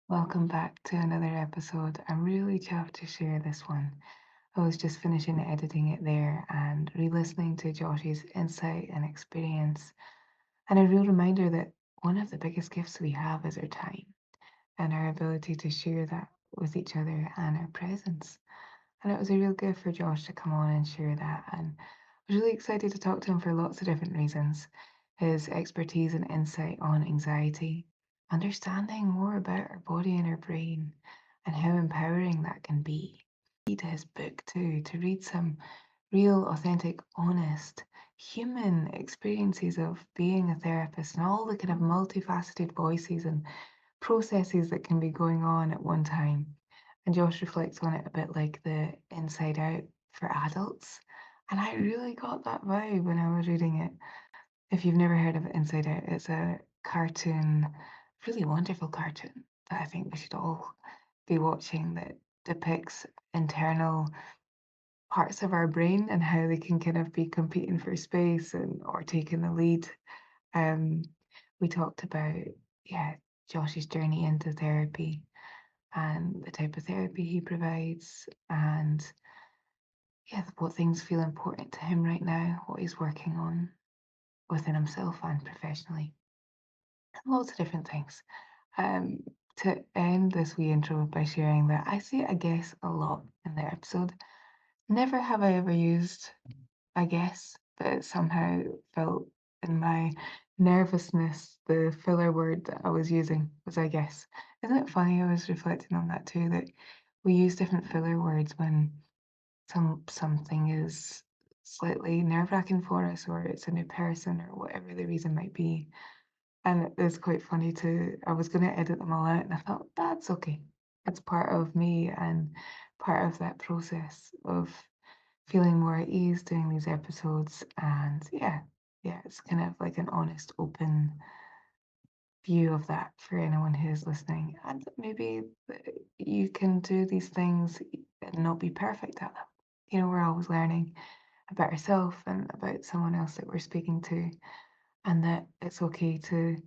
Welcome back to another episode. I'm really chuffed to share this one. I was just finishing editing it there and re listening to Josh's insight and experience, and a real reminder that one of the biggest gifts we have is our time and our ability to share that with each other and our presence. And it was a real gift for Josh to come on and share that. And I was really excited to talk to him for lots of different reasons. His expertise and insight on anxiety, understanding more about our body and our brain, and how empowering that can be. Read his book too, to read some real, authentic, honest, human experiences of being a therapist and all the kind of multifaceted voices and processes that can be going on at one time. And Josh reflects on it a bit like the Inside Out for adults. And I really got that vibe when I was reading it. If you've never heard of Inside Out, it's a cartoon, really wonderful cartoon that I think we should all be watching that depicts internal parts of our brain and how they can kind of be competing for space and or taking the lead. Um, we talked about, yeah, Josh's journey into therapy and the type of therapy he provides, and yeah, what things feel important to him right now, what he's working on within himself and professionally, and lots of different things. Um, to end this wee intro by sharing that I say I guess a lot in the episode. Never have I ever used I guess, but it somehow felt in my nervousness, the filler word that I was using was I guess. Isn't it funny? I was reflecting on that too, that we use different filler words when something is slightly nerve-wracking for us or it's a new person or whatever the reason might be. And it's quite funny to I was gonna edit them all out and I thought, that's okay. It's part of me and part of that process of feeling more at ease doing these episodes. And yeah, it's kind of like an honest, open view of that for anyone who's listening. And maybe you can do these things and not be perfect at them. You know, we're always learning about ourselves and about someone else that we're speaking to, and that it's okay to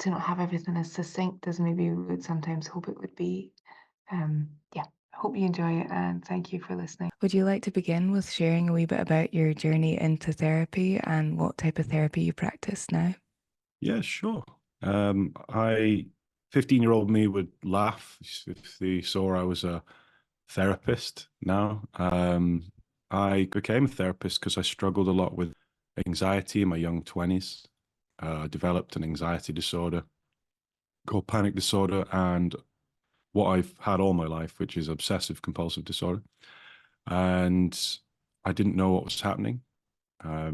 not have everything as succinct as maybe we would sometimes hope it would be. Yeah, I hope you enjoy it and thank you for listening. Would you like to begin with sharing a wee bit about your journey into therapy and what type of therapy you practice now? Yeah, sure. 15-year-old me would laugh if they saw I was a therapist now. I became a therapist because I struggled a lot with anxiety in my young 20s. Developed an anxiety disorder called panic disorder and what I've had all my life, which is obsessive compulsive disorder. And I didn't know what was happening. I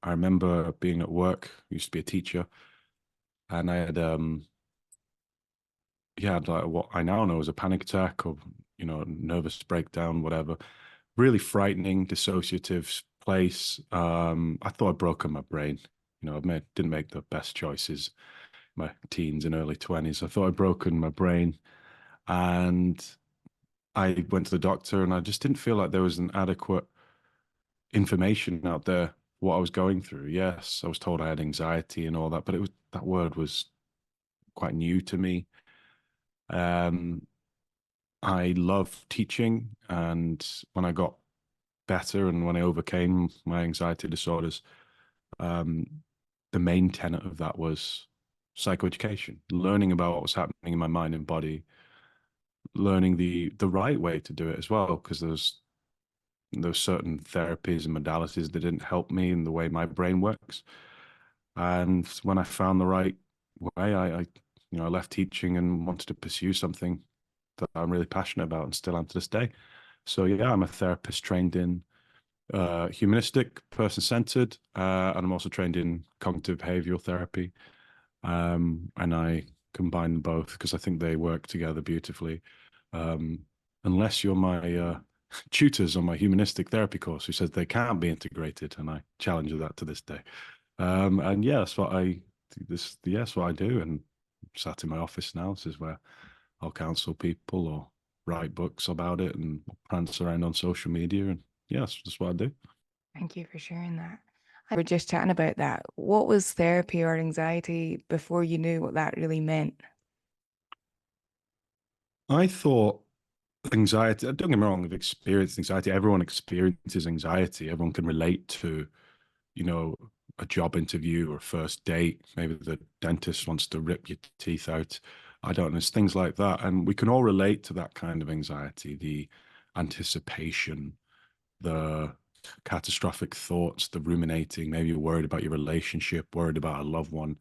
remember being at work, I used to be a teacher, and I had yeah, like what I now know as a panic attack or, nervous breakdown, whatever. Really frightening, dissociative place. I thought I'd broken my brain. Didn't make the best choices in my teens and early 20s. I thought I'd broken my brain. And I went to the doctor and I just didn't feel like there was an adequate information out there what I was going through. Yes, I was told I had anxiety and all that, but that word was quite new to me. Um, I love teaching, and when I got better and when I overcame my anxiety disorders, um, the main tenet of that was psychoeducation, learning about what was happening in my mind and body, learning the right way to do it as well, because there's certain therapies and modalities that didn't help me in the way my brain works. And when I found the right way, I left teaching and wanted to pursue something that I'm really passionate about and still am to this day. So yeah, I'm a therapist trained in humanistic, person-centered, and I'm also trained in cognitive behavioral therapy. And I combine them both because I think they work together beautifully. Um, unless you're my tutors on my humanistic therapy course who says they can't be integrated, and I challenge that to this day. And yeah, that's what I do. And I'm sat in my office now. This is where I'll counsel people or write books about it and prance around on social media. And yeah, that's what I do. Thank you for sharing that. We're just chatting about that. What was therapy or anxiety before you knew what that really meant? I thought anxiety, don't get me wrong, I've experienced anxiety. Everyone experiences anxiety. Everyone can relate to, you know, a job interview or a first date. Maybe the dentist wants to rip your teeth out. I don't know. It's things like that. And we can all relate to that kind of anxiety, the anticipation, the catastrophic thoughts, the ruminating. Maybe you're worried about your relationship, worried about a loved one.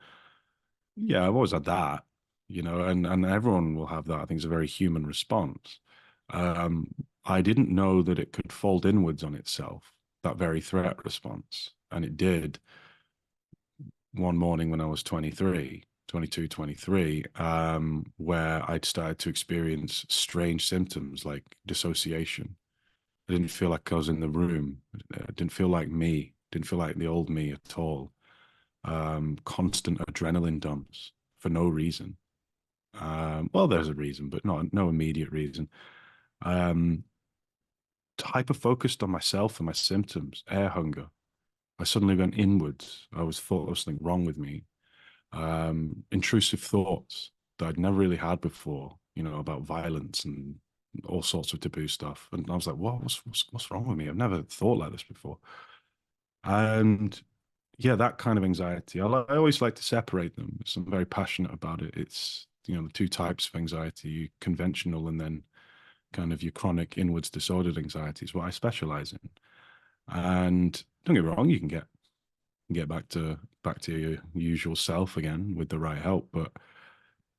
Yeah, I've always had that, and everyone will have that. I think it's a very human response. Um, I didn't know that it could fold inwards on itself, that very threat response. And it did one morning when I was 23, 22, 23, where I'd started to experience strange symptoms like dissociation. I didn't feel like I was in the room. It didn't feel like me, didn't feel like the old me at all. Constant adrenaline dumps for no reason. Well, there's a reason, but no immediate reason. Um, Hyper focused on myself and my symptoms, air hunger. I suddenly went inwards. I was thought there was something wrong with me. Intrusive thoughts that I'd never really had before, about violence and all sorts of taboo stuff. And I was like, what? What's wrong with me? I've never thought like this before. And yeah, that kind of anxiety. I always like to separate them. So I'm very passionate about it. It's, the two types of anxiety, conventional and then kind of your chronic inwards disordered anxiety is what I specialize in. And don't get me wrong, you can get back to your usual self again with the right help. But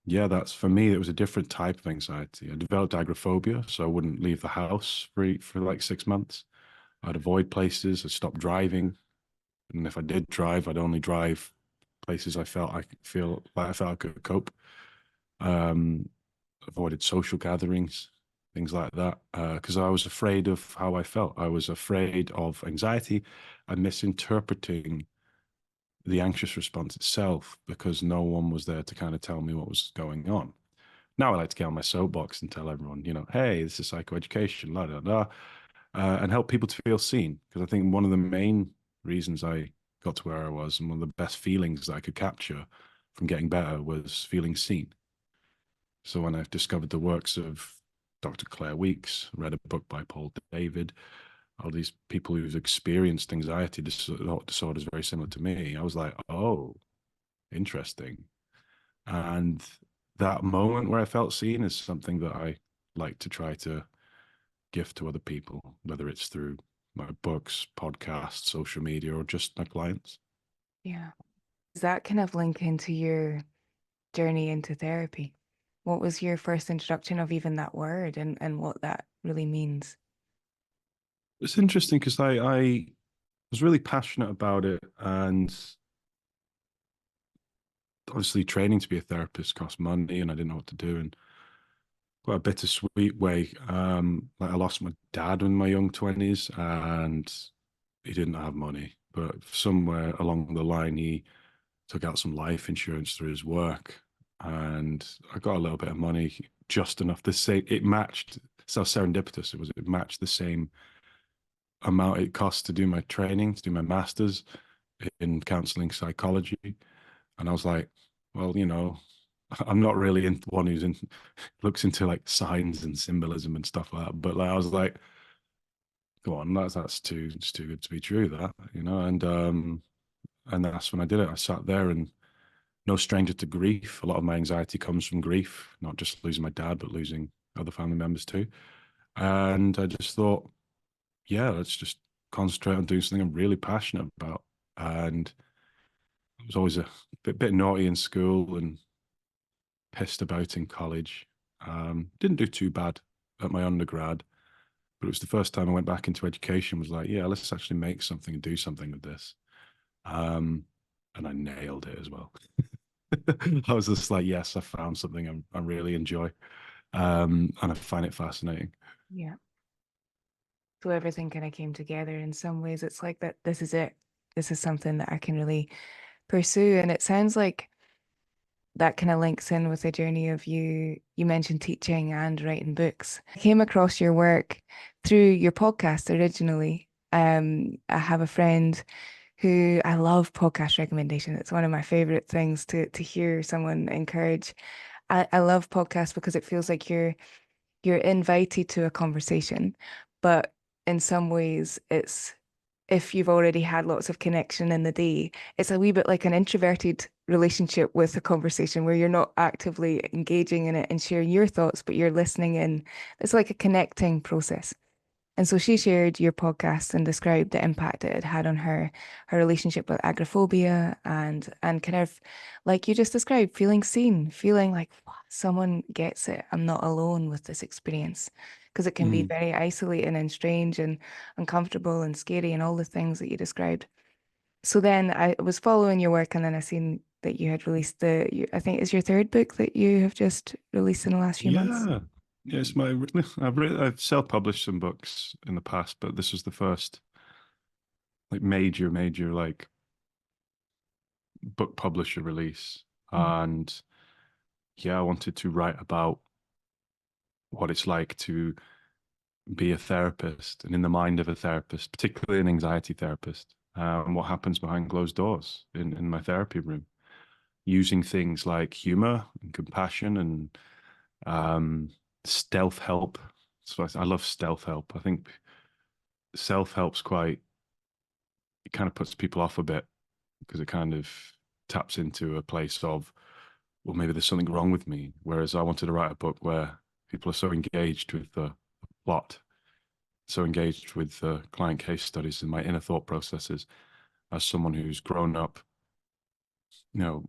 yeah, that's for me, it was a different type of anxiety. I developed agoraphobia, so I wouldn't leave the house for like 6 months. I'd avoid places, I'd stop driving. And if I did drive, I'd only drive places I felt I could cope. Um, Avoided social gatherings, things like that, because I was afraid of how I felt. I was afraid of anxiety and misinterpreting the anxious response itself because no one was there to kind of tell me what was going on. Now I like to get on my soapbox and tell everyone, hey, this is psychoeducation, la da da, and help people to feel seen. Because I think one of the main reasons I got to where I was and one of the best feelings that I could capture from getting better was feeling seen. So when I've discovered the works of Dr. Claire Weeks, read a book by Paul David, all these people who've experienced anxiety disorders very similar to me, I was like, oh, interesting. And that moment where I felt seen is something that I like to try to gift to other people, whether it's through my books, podcasts, social media, or just my clients. Yeah. Does that kind of link into your journey into therapy? What was your first introduction of even that word and what that really means? It's interesting because I was really passionate about it, and obviously training to be a therapist cost money, and I didn't know what to do. And quite a bittersweet way. Like I lost my dad in my young 20s, and he didn't have money, but somewhere along the line he took out some life insurance through his work, and I got a little bit of money, just enough to say it matched. So serendipitous it matched the same amount it cost to do my training, to do my master's in counseling psychology. And I was like, well, I'm not really one who's looks into like signs and symbolism and stuff like that. But like I was like, go on, that's too it's too good to be true, that. And that's when I did it. I sat there, and no stranger to grief. A lot of my anxiety comes from grief, not just losing my dad, but losing other family members too. And I just thought, yeah, let's just concentrate on doing something I'm really passionate about. And I was always a bit naughty in school and pissed about in college. Didn't do too bad at my undergrad, but it was the first time I went back into education. Was like, yeah, let's actually make something and do something with this. Um, and I nailed it as well. I was just like, yes, I found something I really enjoy, and I find it fascinating. Yeah. So everything kind of came together in some ways. It's like that this is it. This is something that I can really pursue. And it sounds like that kind of links in with the journey of you mentioned teaching and writing books. I came across your work through your podcast originally. I have a friend who I love podcast recommendation. It's one of my favorite things to hear someone encourage. I love podcasts because it feels like you're you're invited to a conversation, but in some ways it's if you've already had lots of connection in the day, it's a wee bit like an introverted relationship with a conversation where you're not actively engaging in it and sharing your thoughts, but you're listening in. It's like a connecting process. And so she shared your podcast and described the impact it had had on her relationship with agoraphobia and kind of like you just described, feeling seen, feeling like "Wow, someone gets it. I'm not alone with this experience." Because it can be Mm. very isolating and strange and uncomfortable and scary and all the things that you described. So then I was following your work and then I seen that you had released I think it's your third book that you have just released in the last few months. Yeah. Yeah, it's my I've self-published some books in the past, but this was the first like major like book publisher release. Mm, And yeah, I wanted to write about what it's like to be a therapist and in the mind of a therapist, particularly an anxiety therapist, and what happens behind closed doors in my therapy room, using things like humor and compassion and um, stealth help. So I love stealth help. I think self help's quite, it kind of puts people off a bit because it kind of taps into a place of, well, maybe there's something wrong with me. Whereas I wanted to write a book where people are so engaged with the plot, so engaged with the client case studies and my inner thought processes as someone who's grown up, you know,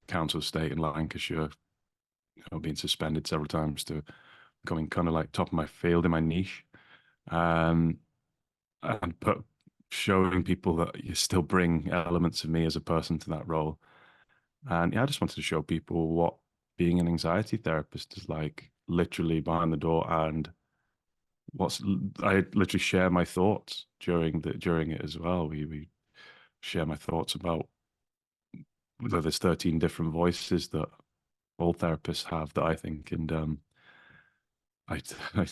council estate in Lancashire, being suspended several times to going kind of like top of my field in my niche. Um, and but showing people that you still bring elements of me as a person to that role. And yeah, I just wanted to show people what being an anxiety therapist is like, literally behind the door, and what's I literally share my thoughts during it as well. We share my thoughts about there's 13 different voices that all therapists have that I think, and I'd,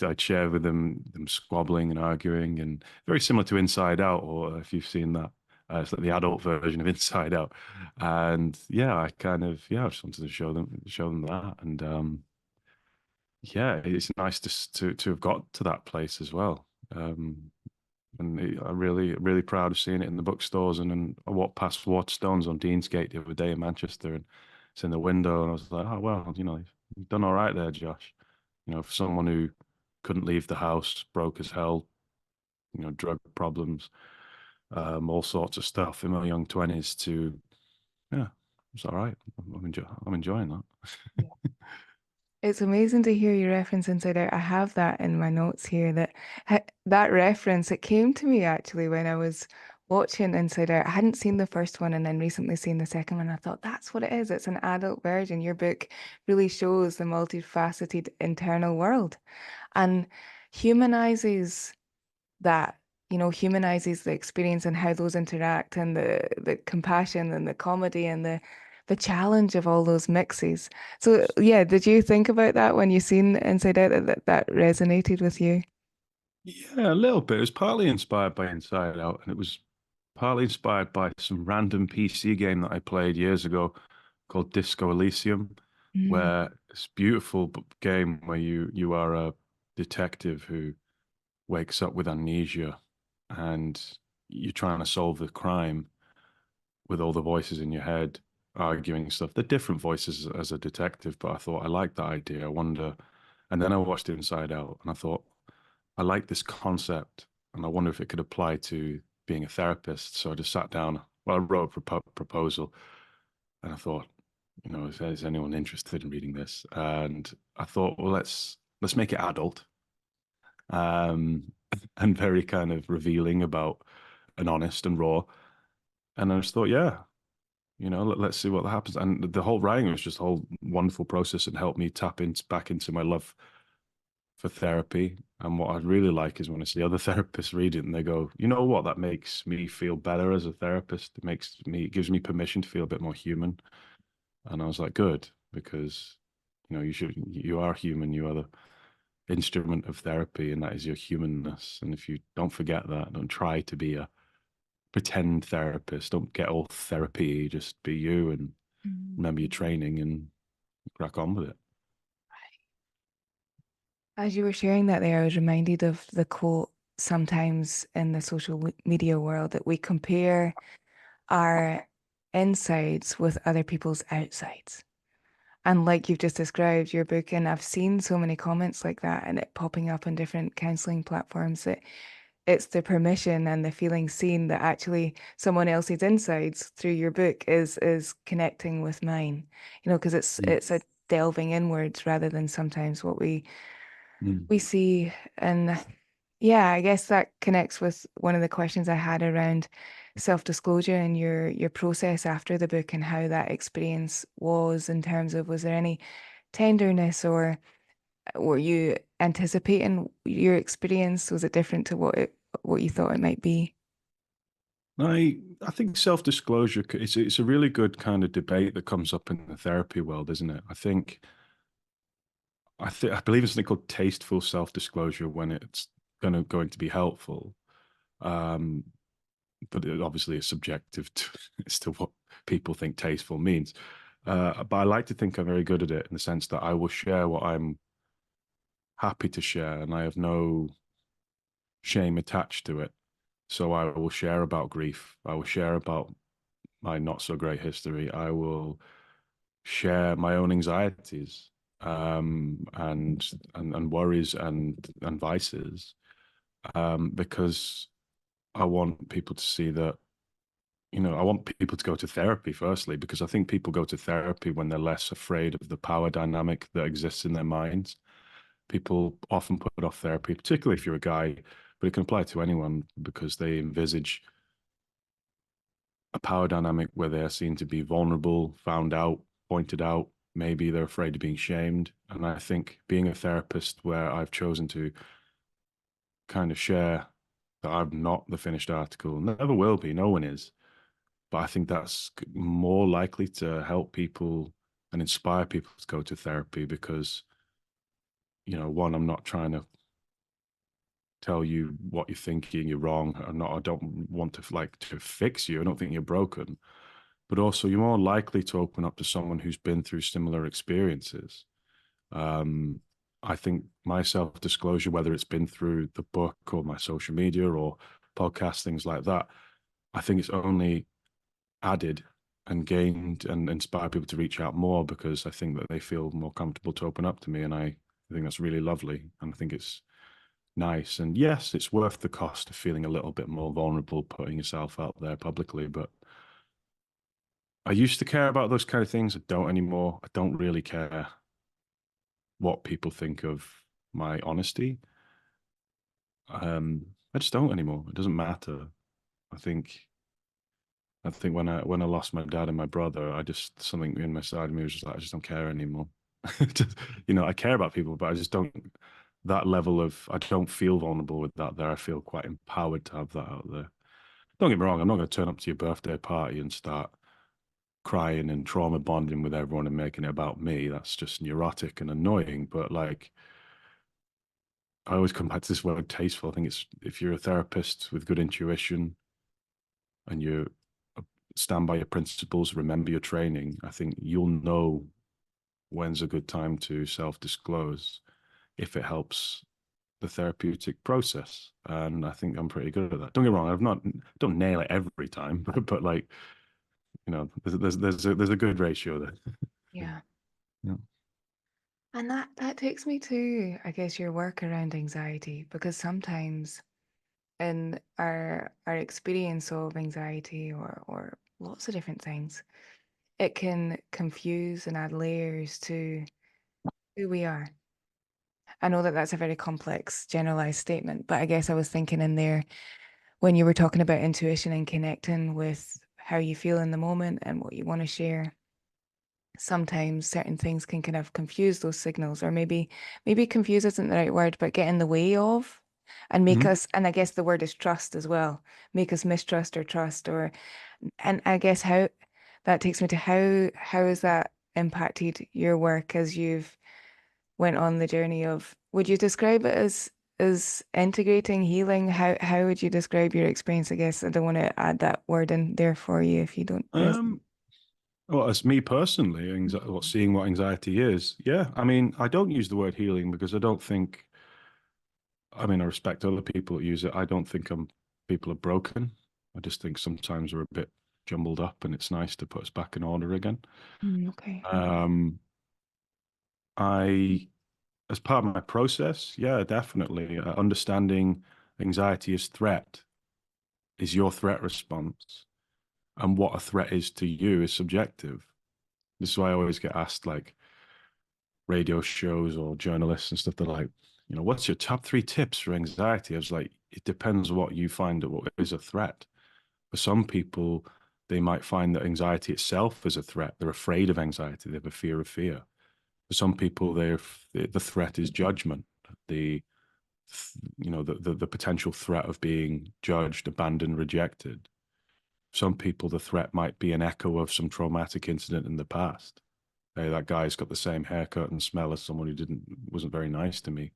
I'd share with them squabbling and arguing, and very similar to Inside Out, or if you've seen that, it's like the adult version of Inside Out. And yeah, I just wanted to show them that, and yeah, it's nice to have got to that place as well. Um, and I'm really proud of seeing it in the bookstores, and then I walked past Waterstones on Deansgate the other day in Manchester, and it's in the window, and I was like, oh well, you've done all right there, Josh. For someone who couldn't leave the house, broke as hell, drug problems, all sorts of stuff in my young 20s to, yeah, it's all right. I'm enjoying that. yeah. It's amazing to hear you reference Inside Out. I have that in my notes here that reference, it came to me actually when I was watching Inside Out. I hadn't seen the first one and then recently seen the second one. I thought that's what it is. It's an adult version. Your book really shows the multifaceted internal world and humanizes that, humanizes the experience and how those interact and the compassion and the comedy and the challenge of all those mixes. So yeah, did you think about that when you seen Inside Out that resonated with you? Yeah, a little bit. It was partly inspired by Inside Out, and it was partly inspired by some random PC game that I played years ago called Disco Elysium, Mm, where it's a beautiful game where you are a detective who wakes up with amnesia, and you're trying to solve the crime with all the voices in your head arguing stuff. They're different voices as a detective, but I thought I liked that idea. I wonder, and then I watched Inside Out, and I thought I like this concept, and I wonder if it could apply to being a therapist. So I just sat down. Well, I wrote a proposal, and I thought, is anyone interested in reading this? And I thought, well, let's make it adult, um, and very kind of revealing about and honest and raw. And I just thought, yeah, let's see what happens. And the whole writing was just a whole wonderful process and helped me tap back into my love for therapy. And what I really like is when I see other therapists read it and they go, you know what, that makes me feel better as a therapist. It gives me permission to feel a bit more human. And I was like, good, because you are human. You are the instrument of therapy, and that is your humanness. And if you don't forget that, don't try to be a pretend therapist. Don't get all therapy. Just be you and mm. remember your training and crack on with it. As you were sharing that there, I was reminded of the quote sometimes in the social media world that we compare our insides with other people's outsides. And like you've just described your book, and I've seen so many comments like that and it popping up on different counseling platforms that it's the permission and the feeling seen that actually someone else's insides through your book is connecting with mine. Because Mm. it's a delving inwards rather than sometimes what Mm. we see. And yeah, I guess that connects with one of the questions I had around self-disclosure and your process after the book and how that experience was in terms of was there any tenderness or were you anticipating your experience? Was it different to what you thought it might be? I think self-disclosure it's a really good kind of debate that comes up in the therapy world, isn't it? I believe it's something called tasteful self-disclosure when it's going to be helpful. Um, but it obviously is subjective as to what people think tasteful means. But I like to think I'm very good at it in the sense that I will share what I'm happy to share, and I have no shame attached to it. So I will share about grief. I will share about my not so great history. I will share my own anxieties, and worries and vices, because I want people to see that, I want people to go to therapy firstly, because I think people go to therapy when they're less afraid of the power dynamic that exists in their minds. People often put off therapy, particularly if you're a guy, but it can apply to anyone because they envisage a power dynamic where they're seen to be vulnerable, found out, pointed out. Maybe they're afraid of being shamed. And I think being a therapist where I've chosen to kind of share that I'm not the finished article, never will be, no one is. But I think that's more likely to help people and inspire people to go to therapy because, one, I'm not trying to tell you what you're thinking you're wrong. I don't want to like to fix you. I don't think you're broken. But also you're more likely to open up to someone who's been through similar experiences. Um, I think my self-disclosure, whether it's been through the book or my social media or podcasts, things like that, I think it's only added and gained and inspired people to reach out more because I think that they feel more comfortable to open up to me. And I think that's really lovely. And I think it's nice. And yes, it's worth the cost of feeling a little bit more vulnerable, putting yourself out there publicly. But I used to care about those kind of things. I don't anymore. I don't really care what people think of my honesty. I just don't anymore. It doesn't matter. I think I think when I lost my dad and my brother, I just something in my side of me was just like I just don't care anymore. Just, I care about people, but I just don't that level of I don't feel vulnerable with that there. I feel quite empowered to have that out there. Don't get me wrong, I'm not going to turn up to your birthday party and start crying and trauma bonding with everyone and making it about me. That's just neurotic and annoying. But like I always come back to this word tasteful. I think it's if you're a therapist with good intuition and you stand by your principles, remember your training, I think you'll know when's a good time to self-disclose if it helps the therapeutic process. And I think I'm pretty good at that. Don't get me wrong, don't nail it every time, but like, there's a good ratio there. Yeah. Yeah. And that takes me to, I guess, your work around anxiety, because sometimes in our experience of anxiety or lots of different things, it can confuse and add layers to who we are. I know that that's a very complex, generalized statement, but I guess I was thinking in there when you were talking about intuition and connecting with how you feel in the moment and what you want to share. Sometimes certain things can kind of confuse those signals, or maybe confuse isn't the right word, but get in the way of and make Mhm. us, and I guess the word is trust as well, make us mistrust or trust, or and I guess how that takes me to how has that impacted your work as you've went on the journey of, would you describe it as integrating healing? How would you describe your experience? I guess I don't want to add that word in there for you if you don't resonate. Um, well, as me personally, seeing what anxiety is, yeah. I mean, I don't use the word healing because I don't think I mean, I respect other people that use it. I don't think people are broken. I just think sometimes we're a bit jumbled up, and it's nice to put us back in order again. Okay. Um, I, as part of my process, yeah, definitely understanding anxiety as threat is your threat response, and what a threat is to you is subjective. This is why I always get asked, like, radio shows or journalists and stuff. They're like, what's your top 3 tips for anxiety? I was like, it depends what you find what is a threat. For some people, they might find that anxiety itself is a threat. They're afraid of anxiety. They have a fear of fear. For some people, the threat is judgment. The the potential threat of being judged, abandoned, rejected. Some people, the threat might be an echo of some traumatic incident in the past. Hey, that guy's got the same haircut and smell as someone who wasn't very nice to me.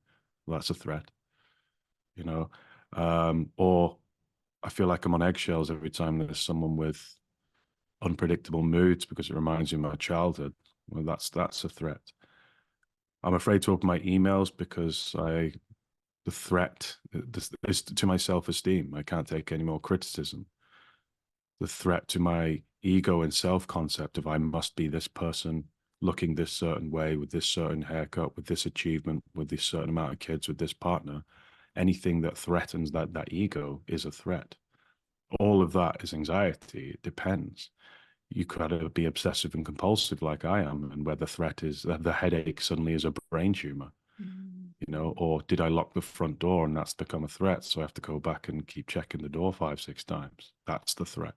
Well, that's a threat, you know. Or I feel like I'm on eggshells every time there's someone with unpredictable moods because it reminds me of my childhood. Well, that's a threat. I'm afraid to open my emails because the threat is to my self-esteem. I can't take any more criticism. The threat to my ego and self-concept of I must be this person looking this certain way with this certain haircut, with this achievement, with this certain amount of kids, with this partner. Anything that threatens that ego is a threat. All of that is anxiety. It depends. You could be obsessive and compulsive like I am, and where the threat is that the headache suddenly is a brain tumor, Mm. or did I lock the front door and that's become a threat? So I have to go back and keep checking the door 5, 6 times. That's the threat.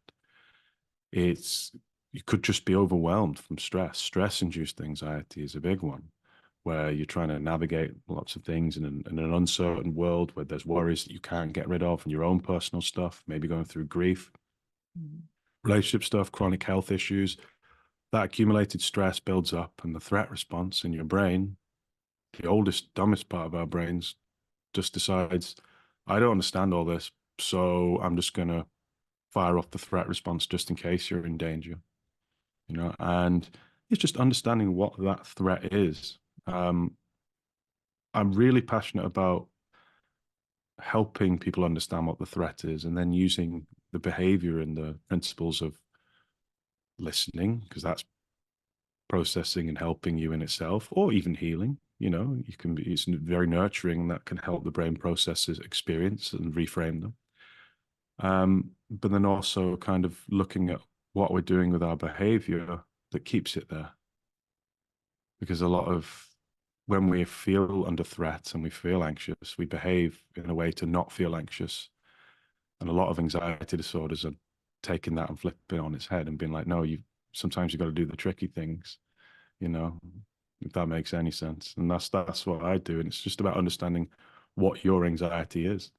It's You could just be overwhelmed from stress. Stress-induced anxiety is a big one, where you're trying to navigate lots of things in an uncertain world where there's worries that you can't get rid of and your own personal stuff, maybe going through grief, Mm. relationship stuff, chronic health issues. That accumulated stress builds up, and the threat response in your brain, the oldest, dumbest part of our brains, just decides, I don't understand all this, so I'm just going to fire off the threat response just in case you're in danger. And it's just understanding what that threat is. Um, I'm really passionate about helping people understand what the threat is and then using the behavior and the principles of listening, because that's processing and helping you in itself, or even healing. It's very nurturing, and that can help the brain process its experience and reframe them. But then also kind of looking at what we're doing with our behavior that keeps it there. Because a lot of when we feel under threat and we feel anxious, we behave in a way to not feel anxious. And a lot of anxiety disorders are taking that and flipping it on its head and being like, no, sometimes you've got to do the tricky things, you know, if that makes any sense. And that's what I do. And it's just about understanding what your anxiety is.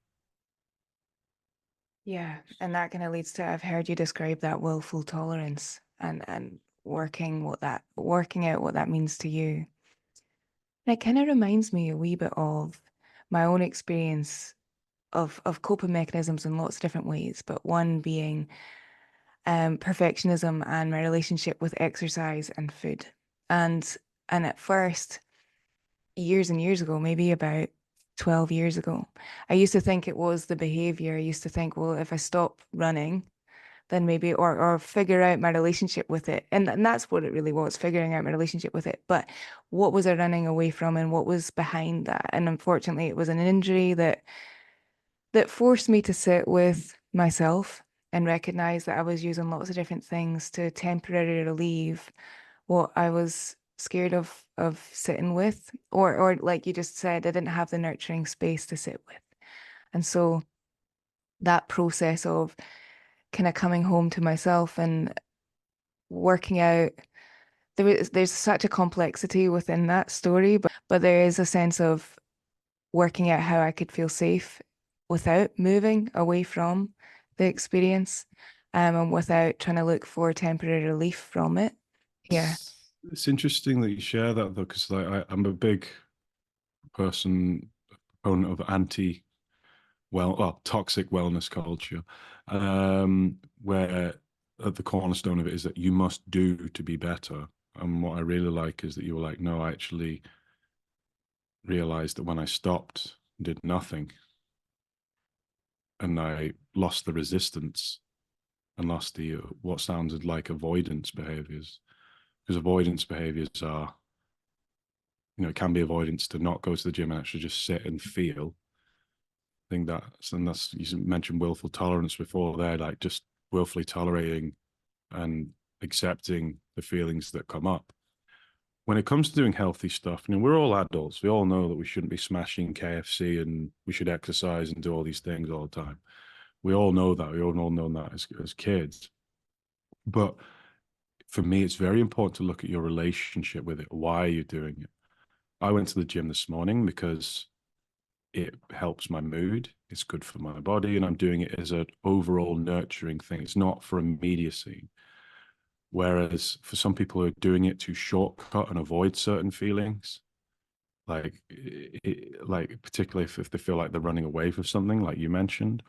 Yeah, and that kind of leads to I've heard you describe that willful tolerance and working out what that means to you. And it kind of reminds me a wee bit of my own experience of coping mechanisms in lots of different ways, but one being perfectionism and my relationship with exercise and food. And and at first, years and years ago, maybe about 12 years ago, I used to think it was the behavior. I used to think, well, if I stop running, then maybe or figure out my relationship with it. And that's what it really was, figuring out my relationship with it. But what was I running away from and what was behind that? And unfortunately, it was an injury that forced me to sit with myself and recognize that I was using lots of different things to temporarily relieve what I was scared of sitting with, or like you just said, I didn't have the nurturing space to sit with. And so that process of kind of coming home to myself and working out, there's such a complexity within that story, but there is a sense of working out how I could feel safe without moving away from the experience, and without trying to look for temporary relief from it. Yeah. It's interesting that you share that though, because like I'm a big proponent of toxic wellness culture, where at the cornerstone of it is that you must do to be better. And what I really like is that you were like, no, I actually realized that when I stopped did nothing, and I lost the resistance and lost the what sounded like avoidance behaviors. Because avoidance behaviors are, it can be avoidance to not go to the gym and actually just sit and feel. I think that's you mentioned willful tolerance before there, like just willfully tolerating and accepting the feelings that come up. When it comes to doing healthy stuff, we're all adults. We all know that we shouldn't be smashing KFC and we should exercise and do all these things all the time. We all know that. We all know that as kids. But for me, it's very important to look at your relationship with it. Why are you doing it? I went to the gym this morning because it helps my mood. It's good for my body, and I'm doing it as an overall nurturing thing. It's not for immediacy. Whereas for some people who are doing it to shortcut and avoid certain feelings, like particularly if they feel like they're running away from something, like you mentioned,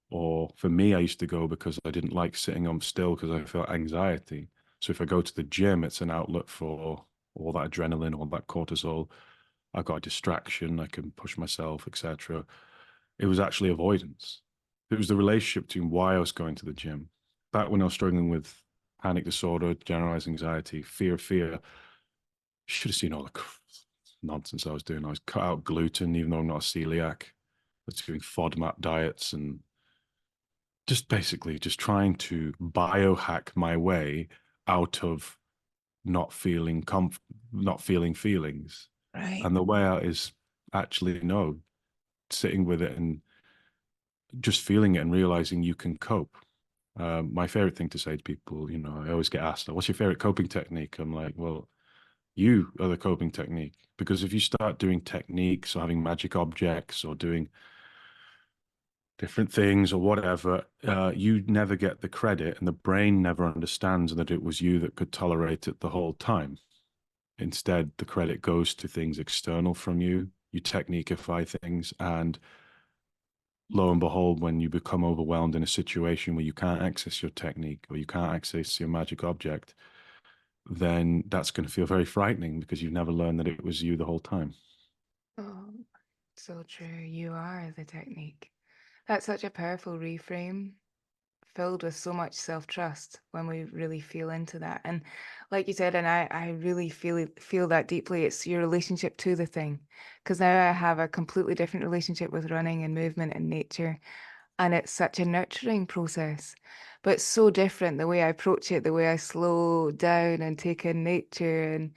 or for me, I used to go because I didn't like sitting on still because I felt anxiety. So if I go to the gym, it's an outlet for all that adrenaline, all that cortisol. I've got a distraction. I can push myself, etc. It was actually avoidance. It was the relationship between why I was going to the gym. Back when I was struggling with panic disorder, generalized anxiety, fear, should have seen all the nonsense I was doing. I was cut out gluten, even though I'm not a celiac. I was doing FODMAP diets and just basically just trying to biohack my way out of not feeling not feeling feelings. Right. And the way out is actually no, sitting with it and just feeling it and realizing you can cope. My favorite thing to say to people, I always get asked, "What's your favorite coping technique?" I'm like, "Well, you are the coping technique." Because if you start doing techniques or having magic objects or doing different things or whatever, you never get the credit and the brain never understands that it was you that could tolerate it the whole time. Instead, the credit goes to things external from you. You techniqueify things, and lo and behold, when you become overwhelmed in a situation where you can't access your technique or you can't access your magic object, then that's going to feel very frightening because you've never learned that it was you the whole time. Oh, so true. You are the technique. That's such a powerful reframe, filled with so much self-trust when we really feel into that. And like you said, and I really feel that deeply, it's your relationship to the thing. Because now I have a completely different relationship with running and movement and nature. And it's such a nurturing process. But it's so different the way I approach it, the way I slow down and take in nature. And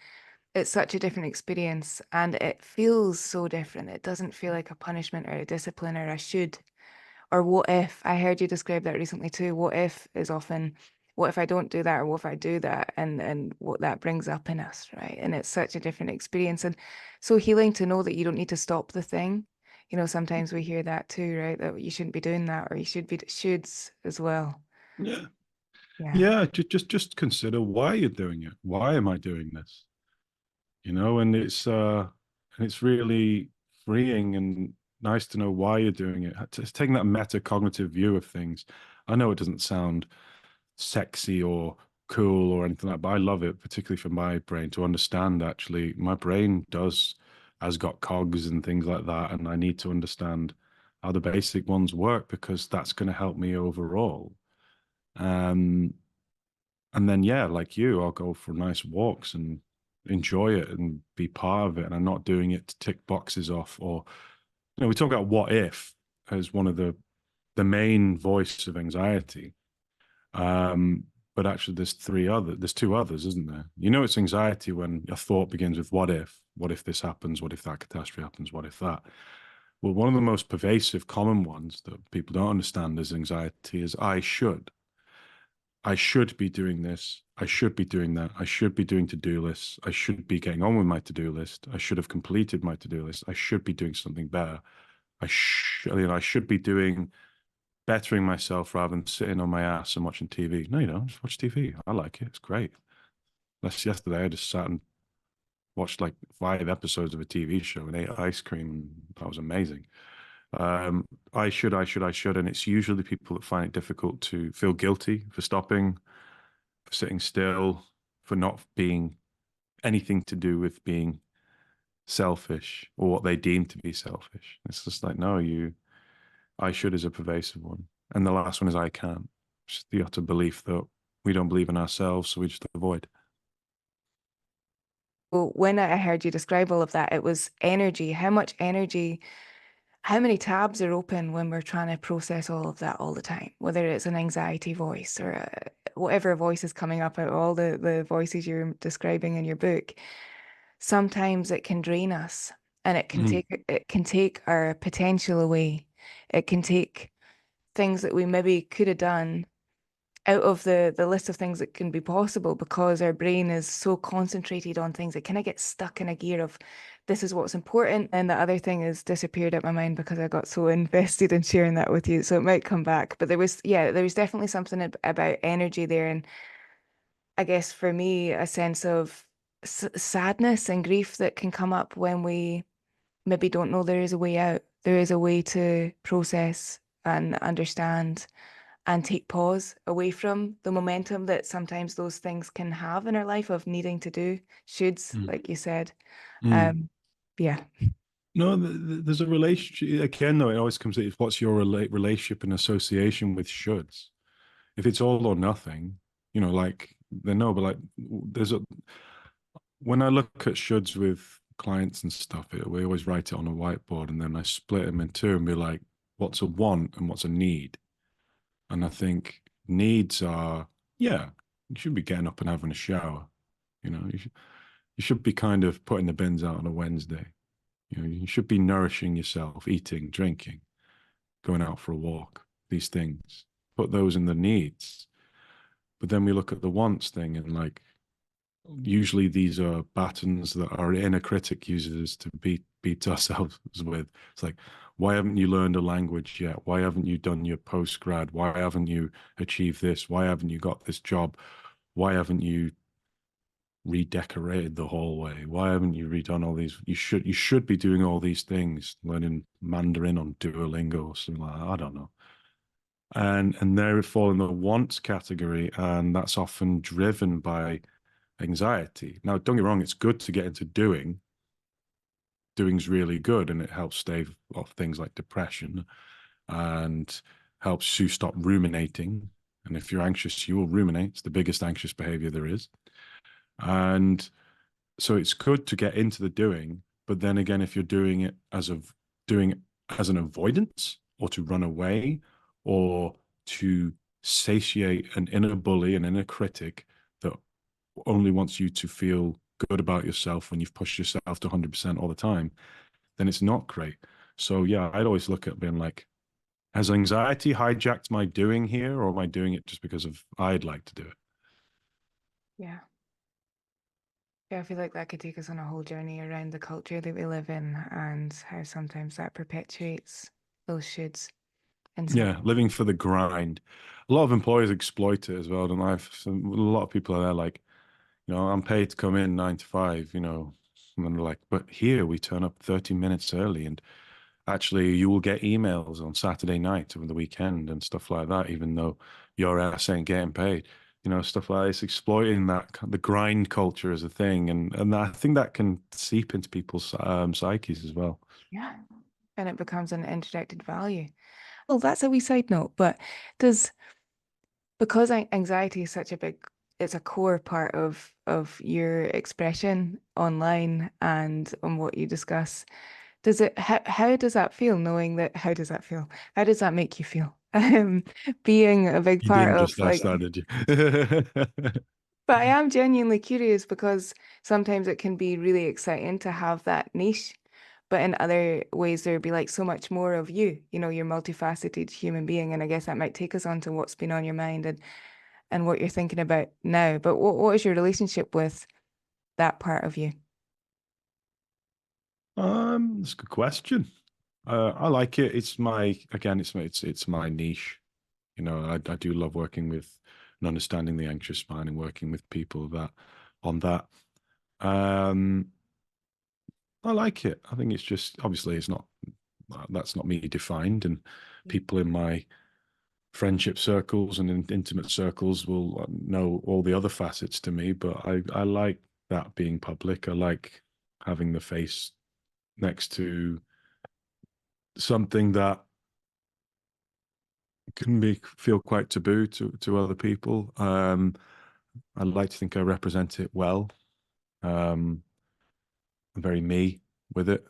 it's such a different experience. And it feels so different. It doesn't feel like a punishment or a discipline or a should. Or what if, I heard you describe that recently too. What if is often, what if I don't do that, or what if I do that, and what that brings up in us, right? And it's such a different experience, and so healing to know that you don't need to stop the thing. Sometimes we hear that too, right? That you shouldn't be doing that, or you should be shoulds as well. Yeah. Yeah. Yeah, just consider why you're doing it. Why am I doing this? And it's really freeing and nice to know why you're doing it. It's taking that metacognitive view of things. I know it doesn't sound sexy or cool or anything like that, but I love it, particularly for my brain, to understand actually my brain has got cogs and things like that, and I need to understand how the basic ones work because that's going to help me overall. Um, and then yeah, like you, I'll go for nice walks and enjoy it and be part of it. And I'm not doing it to tick boxes off. Or we talk about what if as one of the main voice of anxiety. Um, but actually there's two others, isn't there? It's anxiety when a thought begins with what if this happens, what if that catastrophe happens, what if that. Well, one of the most pervasive common ones that people don't understand as anxiety is I should be doing this. I should be doing that. I should be doing to-do lists. I should be getting on with my to-do list. I should have completed my to-do list. I should be doing something better. I should be doing bettering myself rather than sitting on my ass and watching TV. No, you don't. Just watch TV. I like it. It's great. Last yesterday, I just sat and watched like 5 episodes of a TV show and ate ice cream. And that was amazing. I should. And it's usually people that find it difficult to feel guilty for stopping, for sitting still, for not being anything to do with being selfish or what they deem to be selfish. It's just like, no, I should is a pervasive one. And the last one is I can't. Just the utter belief that we don't believe in ourselves, so we just avoid. Well, when I heard you describe all of that, it was energy. How much energy, how many tabs are open when we're trying to process all of that all the time, whether it's an anxiety voice or whatever voice is coming up out of all the voices you're describing in your book. Sometimes it can drain us and Mm, it can take our potential away. It can take things that we maybe could have done out of the list of things that can be possible because our brain is so concentrated on things. It kind of gets stuck in a gear of this is what's important, and the other thing has disappeared out my mind because I got so invested in sharing that with you. So it might come back, but there was definitely something about energy there, and I guess for me, a sense of sadness and grief that can come up when we maybe don't know there is a way out. There is a way to process and understand and take pause away from the momentum that sometimes those things can have in our life of needing to do shoulds, mm, like you said. mm. Um, yeah, No, there's a relationship again, though. It always comes to what's your relationship and association with shoulds. If it's all or nothing, like they know, but like there's a when I look at shoulds with clients and stuff, we always write it on a whiteboard and then I split them in two and be like, what's a want and what's a need? And I think needs are, yeah, you should be getting up and having a shower. You should be kind of putting the bins out on a Wednesday. You should be nourishing yourself, eating, drinking, going out for a walk, these things. Put those in the needs. But then we look at the wants thing and like usually these are battens that our inner critic uses to beat ourselves with. It's like, why haven't you learned a language yet? Why haven't you done your post grad? Why haven't you achieved this? Why haven't you got this job? Why haven't you redecorated the hallway? Why haven't you redone all these? You should be doing all these things, learning Mandarin on Duolingo or something like that. I don't know. And they fall in the wants category, and that's often driven by anxiety. Now, don't get me wrong, it's good to get into doing. Doing's really good and it helps stave off things like depression and helps you stop ruminating. And if you're anxious, you will ruminate. It's the biggest anxious behavior there is. And so it's good to get into the doing, but then again, if you're doing it as an avoidance or to run away or to satiate an inner bully, an inner critic that only wants you to feel good about yourself when you've pushed yourself to 100% all the time, then it's not great. So yeah, I'd always look at being like, has anxiety hijacked my doing here, or am I doing it just because of I'd like to do it? yeah. Yeah, I feel like that could take us on a whole journey around the culture that we live in and how sometimes that perpetuates those shoulds in some. Yeah, living for the grind. A lot of employers exploit it as well, don't I? A lot of people are there like, I'm paid to come in 9 to 5, and then they're like, but here we turn up 30 minutes early and actually you will get emails on Saturday night over the weekend and stuff like that, even though your ass ain't getting paid. Stuff like this, exploiting the grind culture as a thing, and I think that can seep into people's psyches as well. Yeah. And it becomes an interjected value. Well, that's a wee side note, but does because anxiety is such a big, it's a core part of your expression online and on what you discuss. How does that feel knowing that, how does that feel? How does that make you feel? Being a big You part didn't of just ask like, that, did you? but I am genuinely curious because sometimes it can be really exciting to have that niche, but in other ways there'd be like so much more of you, you're multifaceted human being, and I guess that might take us on to what's been on your mind and what you're thinking about now. But what is your relationship with that part of you? That's a good question. I like it. It's my again, it's my niche. I do love working with and understanding the anxious mind and working with people that on that. Um, I like it. I think it's just obviously it's not that's not me defined, and people in my friendship circles and in intimate circles will know all the other facets to me. But I like that being public. I like having the face next to something that can be feel quite taboo to other people. I like to think I represent it well. I'm very me with it.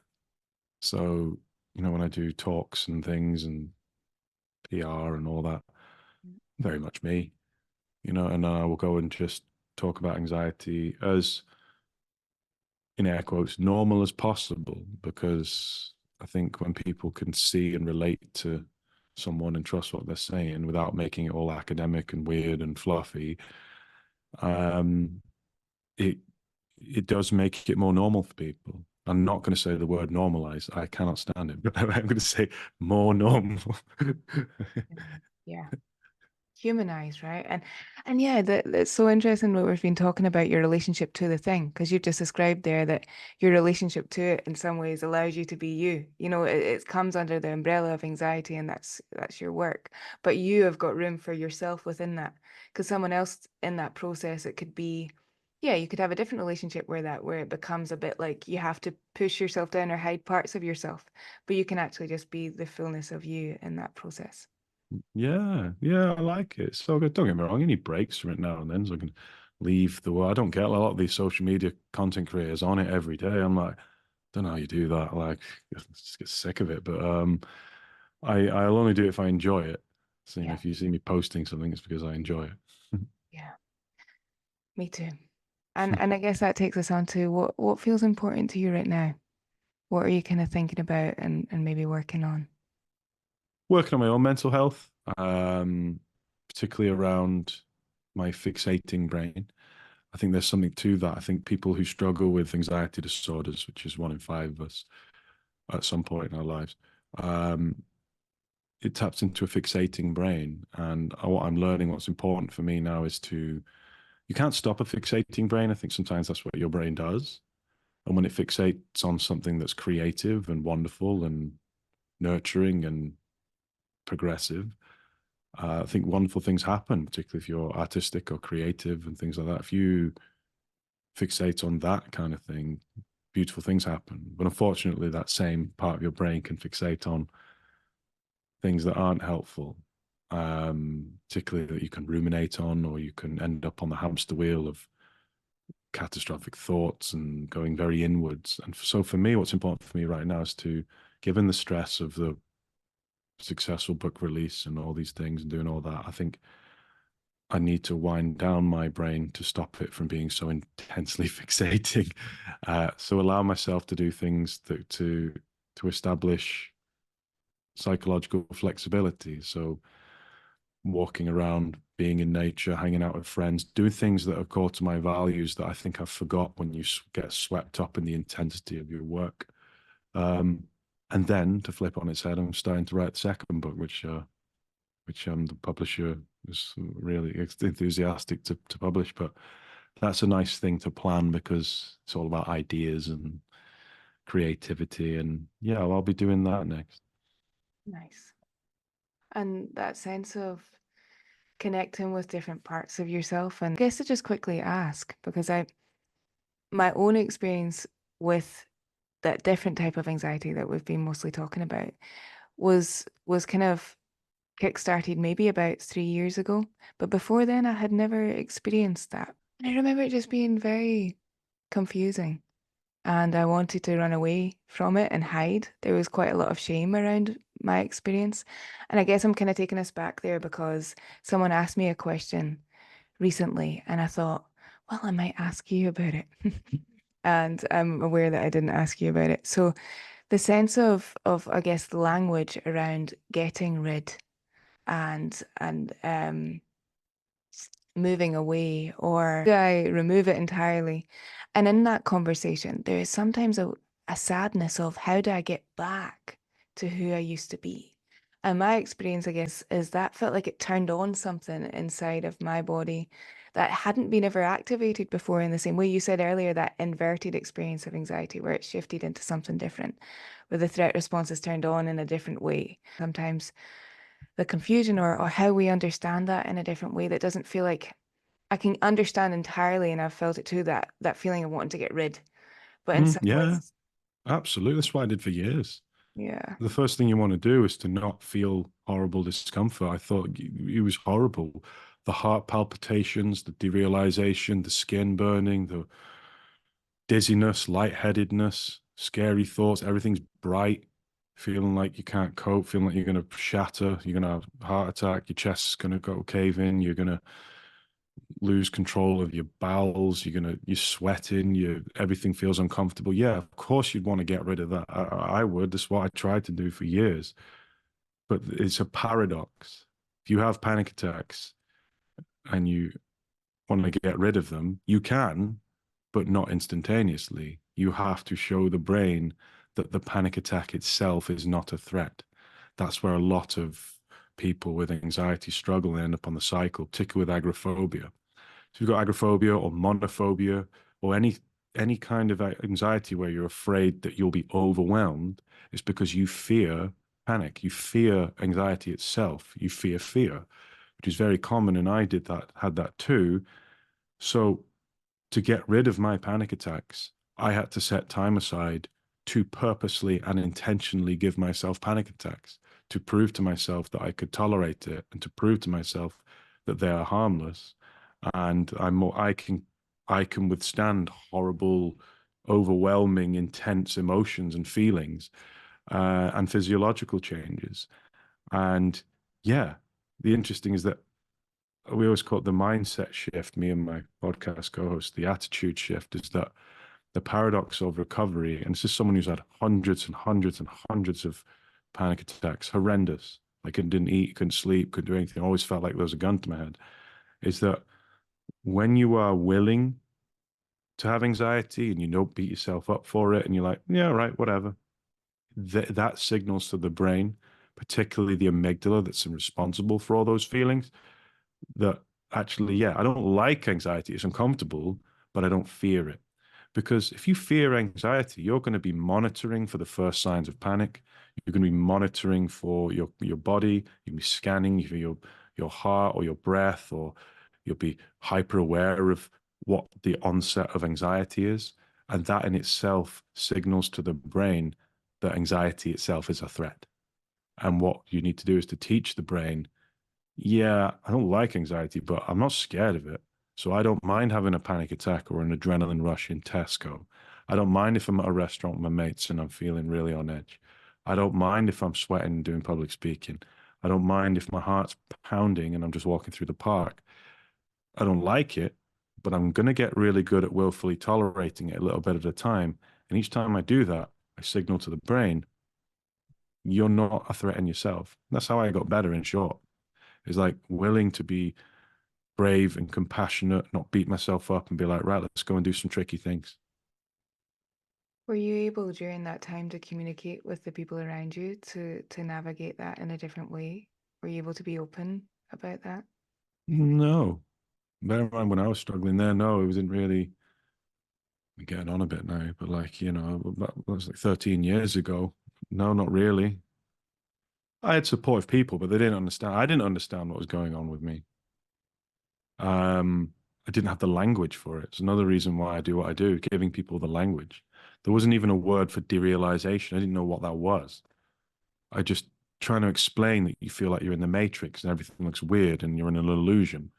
So, when I do talks and things and PR and all that, very much me, and I will go and just talk about anxiety as, in air quotes, normal as possible, because I think when people can see and relate to someone and trust what they're saying without making it all academic and weird and fluffy, um, it it does make it more normal for people. I'm not going to say the word normalize. I cannot stand it, but I'm going to say more normal. Yeah. Humanize, right? And yeah, that's so interesting what we've been talking about your relationship to the thing, because you've just described there that your relationship to it in some ways allows you to be you. It comes under the umbrella of anxiety, and that's your work. But you have got room for yourself within that. Because someone else in that process, it could be, yeah, you could have a different relationship where it becomes a bit like you have to push yourself down or hide parts of yourself, but you can actually just be the fullness of you in that process. Yeah, yeah, I like it. It's so good. Don't get me wrong, you need breaks from it now and then so I can leave the world. I don't get a lot of these social media content creators on it every day. I'm like, don't know how you do that. Like, I just get sick of it. But I'll only do it if I enjoy it. So, Yeah. if you see me posting something, it's because I enjoy it. Yeah. Me too. And I guess that takes us on to what feels important to you right now. What are you kind of thinking about and maybe working on? Working on my own mental health, particularly around my fixating brain. I think there's something to that. I think people who struggle with anxiety disorders, which is 1 in 5 of us at some point in our lives, um, it taps into a fixating brain. And what I'm learning, what's important for me now is you can't stop a fixating brain. I think sometimes that's what your brain does. And when it fixates on something that's creative and wonderful and nurturing and progressive, I think wonderful things happen, particularly if you're artistic or creative and things like that. If you fixate on that kind of thing, beautiful things happen. But unfortunately, that same part of your brain can fixate on things that aren't helpful, particularly that you can ruminate on, or you can end up on the hamster wheel of catastrophic thoughts and going very inwards. And so for me, what's important for me right now is to, given the stress of the successful book release and all these things and doing all that, I think I need to wind down my brain to stop it from being so intensely fixating. So allow myself to do things to establish psychological flexibility. So walking around, being in nature, hanging out with friends, doing things that are core to my values that I think I forgot when you get swept up in the intensity of your work. Um, and then to flip on its head, I'm starting to write the second book, which the publisher is really enthusiastic to publish. But that's a nice thing to plan because it's all about ideas and creativity. And yeah, I'll be doing that next. Nice. And that sense of connecting with different parts of yourself. And I guess to just quickly ask, because my own experience with that different type of anxiety that we've been mostly talking about was kind of kickstarted maybe about 3 years ago. But before then, I had never experienced that. And I remember it just being very confusing. And I wanted to run away from it and hide. There was quite a lot of shame around my experience. And I guess I'm kind of taking us back there because someone asked me a question recently, and I thought, well, I might ask you about it. And I'm aware that I didn't ask you about it. So the sense of I guess the language around getting rid and moving away, or do I remove it entirely? And in that conversation, there is sometimes a sadness of how do I get back to who I used to be? And my experience, I guess, is that felt like it turned on something inside of my body that hadn't been ever activated before in the same way you said earlier, that inverted experience of anxiety where it shifted into something different, where the threat response is turned on in a different way. Sometimes the confusion or how we understand that in a different way that doesn't feel like I can understand entirely, and I've felt it too, that feeling of wanting to get rid. But in some Yeah, ways, absolutely. That's what I did for years. yeah. The first thing you want to do is to not feel horrible discomfort. I thought it was horrible. The heart palpitations, the derealization, the skin burning, the dizziness, lightheadedness, scary thoughts, everything's bright, feeling like you can't cope, feeling like you're going to shatter, you're going to have a heart attack, your chest's going to go cave in, you're going to lose control of your bowels, you're sweating, everything feels uncomfortable. Yeah, of course you'd want to get rid of that. I would. That's what I tried to do for years. But it's a paradox. If you have panic attacks and you want to get rid of them, you can, but not instantaneously. You have to show the brain that the panic attack itself is not a threat. That's where a lot of people with anxiety struggle and end up on the cycle, particularly with agoraphobia. So you've got agoraphobia or monophobia or any kind of anxiety where you're afraid that you'll be overwhelmed, it's because you fear panic. You fear anxiety itself. You fear fear, which is very common. And I had that too. So to get rid of my panic attacks, I had to set time aside to purposely and intentionally give myself panic attacks, to prove to myself that I could tolerate it and to prove to myself that they are harmless. And I can withstand horrible, overwhelming, intense emotions and feelings and physiological changes. And yeah, the interesting is that we always call it the mindset shift, me and my podcast co-host, the attitude shift is that the paradox of recovery, and this is someone who's had hundreds and hundreds and hundreds of panic attacks, horrendous, like I didn't eat, couldn't sleep, couldn't do anything, always felt like there was a gun to my head, is that when you are willing to have anxiety and you don't beat yourself up for it and you're like, yeah, right, whatever, that signals to the brain, particularly the amygdala that's responsible for all those feelings, that actually, yeah, I don't like anxiety. It's uncomfortable, but I don't fear it. Because if you fear anxiety, you're going to be monitoring for the first signs of panic. You're going to be monitoring for your body. You can be scanning for your heart or your breath, or you'll be hyper aware of what the onset of anxiety is. And that in itself signals to the brain that anxiety itself is a threat. And what you need to do is to teach the brain, yeah, I don't like anxiety, but I'm not scared of it. So I don't mind having a panic attack or an adrenaline rush in Tesco. I don't mind if I'm at a restaurant with my mates and I'm feeling really on edge. I don't mind if I'm sweating and doing public speaking. I don't mind if my heart's pounding and I'm just walking through the park. I don't like it, but I'm going to get really good at willfully tolerating it a little bit at a time. And each time I do that, I signal to the brain, you're not a threat in yourself. That's how I got better, in short. Is like willing to be brave and compassionate, not beat myself up and be like, right, let's go and do some tricky things. Were you able during that time to communicate with the people around you to navigate that in a different way? Were you able to be open about that? No, bear in mind when I was struggling there, no, it wasn't really I'm getting on a bit now, but like, that was like 13 years ago. No, not really. I had supportive people, but they didn't understand. I didn't understand what was going on with me. I didn't have the language for it. It's another reason why I do what I do, giving people the language. There wasn't even a word for derealization. I didn't know what that was. I just trying to explain that you feel like you're in the matrix and everything looks weird and you're in an illusion.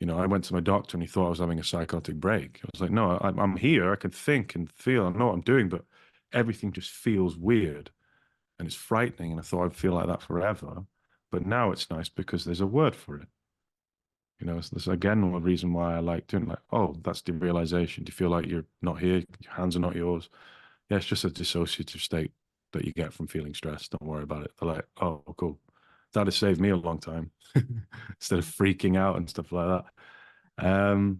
I went to my doctor and he thought I was having a psychotic break. I was like, no, I'm here. I can think and feel. I know what I'm doing, but everything just feels weird and it's frightening. And I thought I'd feel like that forever. But now it's nice because there's a word for it. So this again one reason why I like doing like, oh, that's the realization. Do you feel like you're not here? Your hands are not yours. Yeah, it's just a dissociative state that you get from feeling stressed. Don't worry about it. They're like, oh, cool. That has saved me a long time instead of freaking out and stuff like that.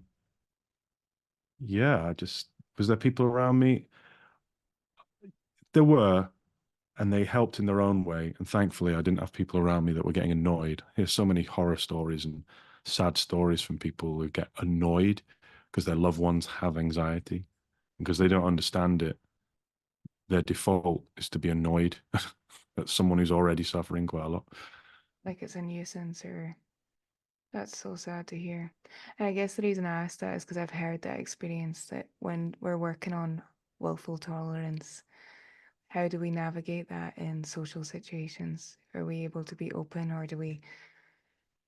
Yeah, was there people around me? There were, and they helped in their own way. And thankfully, I didn't have people around me that were getting annoyed. Here's so many horror stories and sad stories from people who get annoyed because their loved ones have anxiety because they don't understand it. Their default is to be annoyed at someone who's already suffering quite a lot. Like it's a nuisance or that's so sad to hear. And I guess the reason I asked that is because I've heard that experience that when we're working on willful tolerance. How do we navigate that in social situations? Are we able to be open, or do we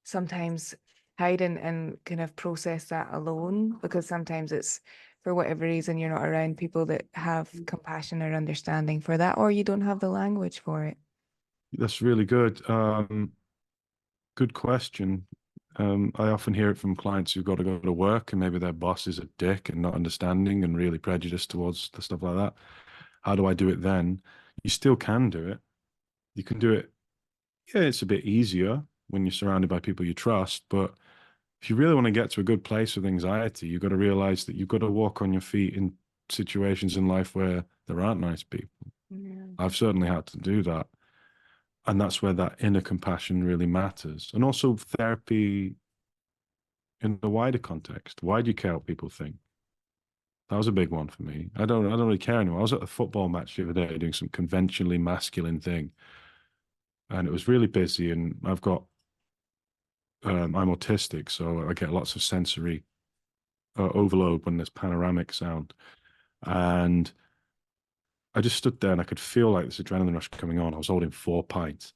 sometimes hide and kind of process that alone? Because sometimes it's for whatever reason you're not around people that have compassion or understanding for that, or you don't have the language for it. That's really good. Good question. I often hear it from clients who've got to go to work and maybe their boss is a dick and not understanding and really prejudiced towards the stuff like that. How do I do it then? You still can do it. You can do it. Yeah, it's a bit easier when you're surrounded by people you trust, but if you really want to get to a good place with anxiety, you've got to realize that you've got to walk on your feet in situations in life where there aren't nice people. Yeah. I've certainly had to do that. And that's where that inner compassion really matters. And also therapy in the wider context. Why do you care what people think? That was a big one for me. I don't really care anymore. I was at a football match the other day doing some conventionally masculine thing, and it was really busy. And I'm autistic, so I get lots of sensory overload when there's panoramic sound. And I just stood there and I could feel like this adrenaline rush coming on. I was holding 4 pints.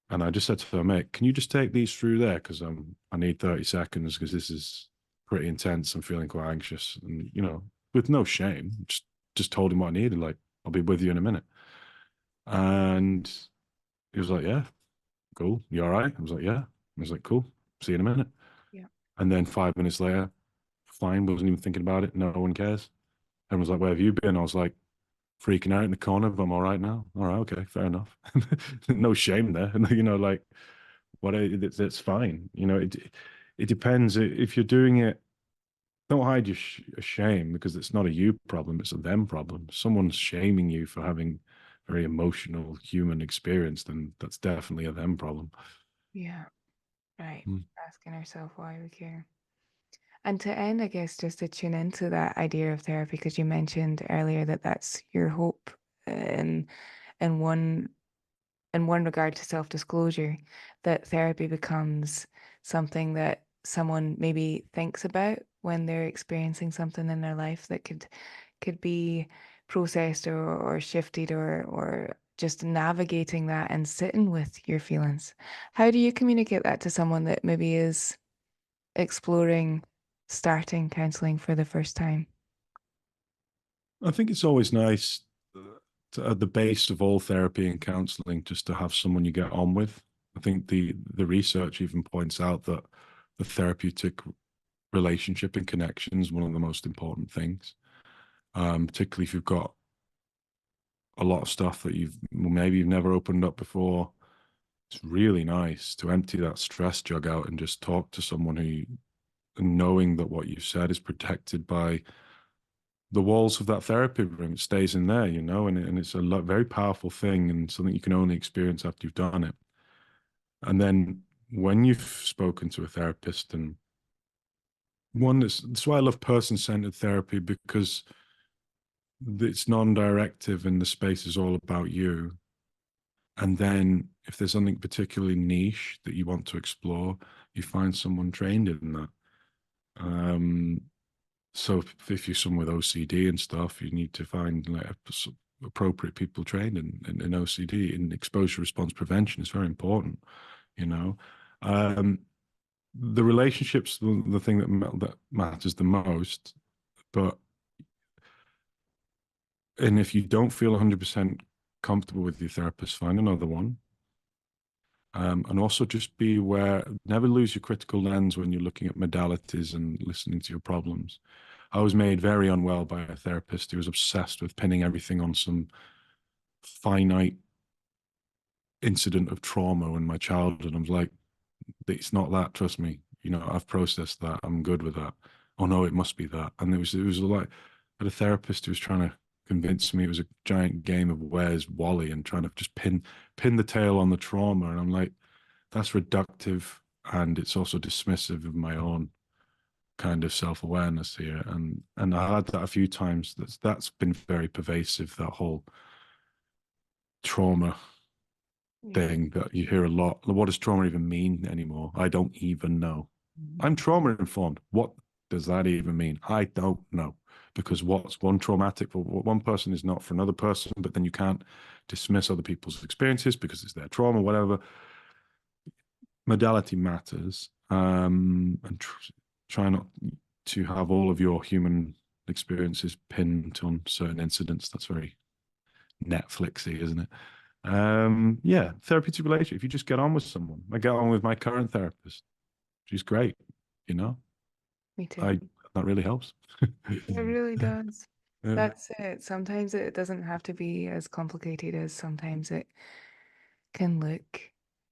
And I just said to her, mate, can you just take these through there? Because I need 30 seconds because this is pretty intense. I'm feeling quite anxious. And, with no shame, just told him what I needed. Like, I'll be with you in a minute. And he was like, yeah, cool. You all right? I was like, yeah. I was like, cool. See you in a minute. Yeah. And then 5 minutes later, fine, wasn't even thinking about it. No one cares. Everyone's like, where have you been? I was like, freaking out in the corner, but I'm all right now. All right, okay, fair enough. No shame there. Like, it's fine. It depends. If you're doing it, don't hide your shame because it's not a you problem, it's a them problem. If someone's shaming you for having very emotional human experience, then that's definitely a them problem. Yeah. Right. Mm. Asking ourselves why we care. And to end, I guess, just to tune into that idea of therapy, because you mentioned earlier that that's your hope in one in one regard to self-disclosure, that therapy becomes something that someone maybe thinks about when they're experiencing something in their life that could be processed or shifted or just navigating that and sitting with your feelings. How do you communicate that to someone that maybe is exploring starting counseling for the first time? I think it's always nice at the base of all therapy and counseling just to have someone you get on with. I think the research even points out that the therapeutic relationship and connection is one of the most important things. Particularly if you've got a lot of stuff that maybe you've never opened up before. It's really nice to empty that stress jug out and just talk to someone knowing that what you've said is protected by the walls of that therapy room. It stays in there, and it's a very powerful thing and something you can only experience after you've done it. And then when you've spoken to a therapist, and that's why I love person-centered therapy, because it's non-directive and the space is all about you. And then if there's something particularly niche that you want to explore, you find someone trained in that. Um, so if you're someone with OCD and stuff, you need to find like appropriate people trained in OCD. In exposure response prevention is very important, you know. Um, the relationships, the thing that matters the most. But and if you don't feel 100% comfortable with your therapist, find another one. And also just be aware, never lose your critical lens when you're looking at modalities and listening to your problems. I was made very unwell by a therapist who was obsessed with pinning everything on some finite incident of trauma in my childhood. I was like, it's not that, trust me. I've processed that. I'm good with that. Oh no, it must be that. And it was like, I had a therapist who was trying to convince me it was a giant game of Where's Wally and trying to just pin the tail on the trauma. And I'm like, that's reductive and it's also dismissive of my own kind of self-awareness here. And I had that a few times. That's been very pervasive, that whole trauma Yeah. thing that you hear a lot. What does trauma even mean anymore? I don't even know. I'm trauma informed. What? does that even mean? I don't know. Because what's one traumatic for one person is not for another person, but then you can't dismiss other people's experiences because it's their trauma, whatever. Modality matters, and try not to have all of your human experiences pinned on certain incidents. That's very Netflixy, isn't it? Yeah, therapeutic relationship. If you just get on with someone, I get on with my current therapist. She's great, you know. Me too. I That really helps. It really does. Yeah, That's it. Sometimes it doesn't have to be as complicated as sometimes it can look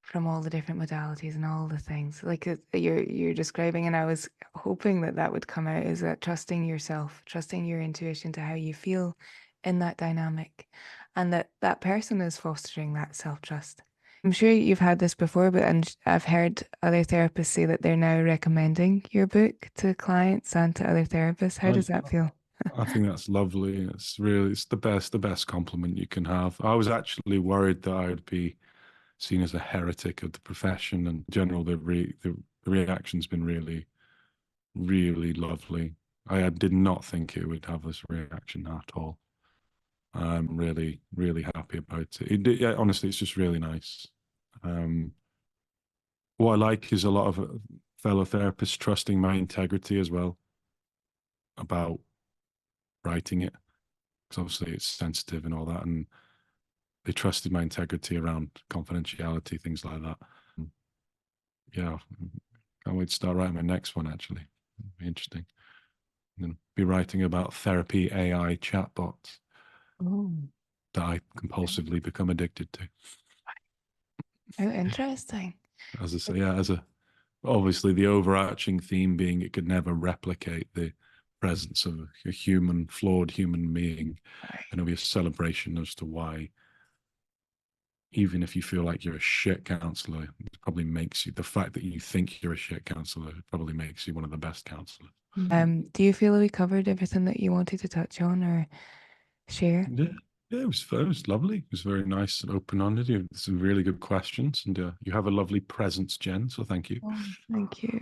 from all the different modalities and all the things like you're describing, and I was hoping that that would come out, is that trusting yourself, trusting your intuition to how you feel in that dynamic, and that that person is fostering that self-trust. I'm sure you've had this before, but and I've heard other therapists say that they're now recommending your book to clients and to other therapists. How I does that feel? I think that's lovely. It's the best compliment you can have. I was actually worried that I would be seen as a heretic of the profession, and in general the reaction's been really lovely. I did not think it would have this reaction at all. I'm really happy about it. Yeah, honestly, it's just really nice. Um, what I like is a lot of fellow therapists trusting my integrity as well about writing it, because obviously it's sensitive and all that, and they trusted my integrity around confidentiality, things like that. Yeah, can't wait to start writing my next one. Actually, it'll be interesting. I'm going to be writing about therapy AI chatbots Oh, that I compulsively become addicted to. how interesting. As I say, yeah, as a obviously the overarching theme being it could never replicate the presence of a human, flawed human being, and it'll be a celebration as to why, even if you feel like you're a shit counselor, it probably makes you, the fact that you think you're a shit counselor probably makes you one of the best counselors. Do you feel we covered everything that you wanted to touch on or share? Yeah, yeah, it was lovely. It was very nice and open-handed. You had some really good questions, and you have a lovely presence, Jen. So thank you. Oh, thank you.